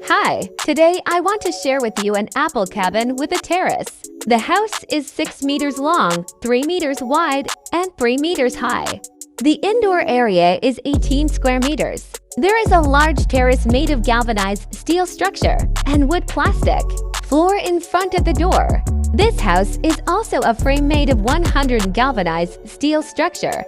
Hi, today I want to share with you an apple cabin with a terrace. The house is 6 meters long, 3 meters wide, and 3 meters high. The indoor area is 18 square meters. There is a large terrace made of galvanized steel structure and wood plastic. Floor in front of the door. This house is also a frame made of 100 galvanized steel structure.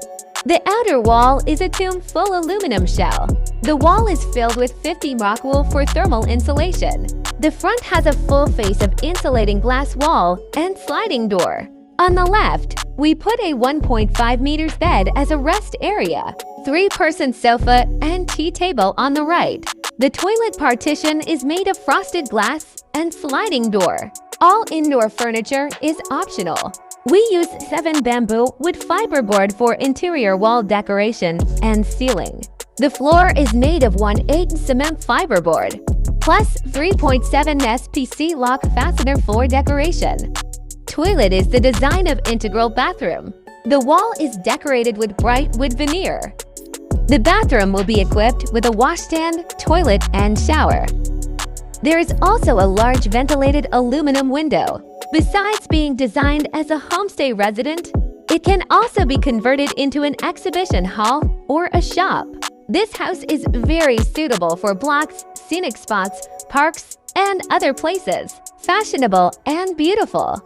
The outer wall is a tomb full aluminum shell. The wall is filled with 50 rock wool for thermal insulation. The front has a full face of insulating glass wall and sliding door. On the left, we put a 1.5 meters bed as a rest area, 3-person sofa and tea table on the right. The toilet partition is made of frosted glass and sliding door. All indoor furniture is optional. We use 7 bamboo wood fiberboard for interior wall decoration and ceiling. The floor is made of 1/8 cement fiberboard, plus 3.7 SPC lock fastener floor decoration. Toilet is the design of integral bathroom. The wall is decorated with bright wood veneer. The bathroom will be equipped with a washstand, toilet, and shower. There is also a large ventilated aluminum window. Besides being designed as a homestay resident, it can also be converted into an exhibition hall or a shop. This house is very suitable for blocks, scenic spots, parks, and other places. Fashionable and beautiful.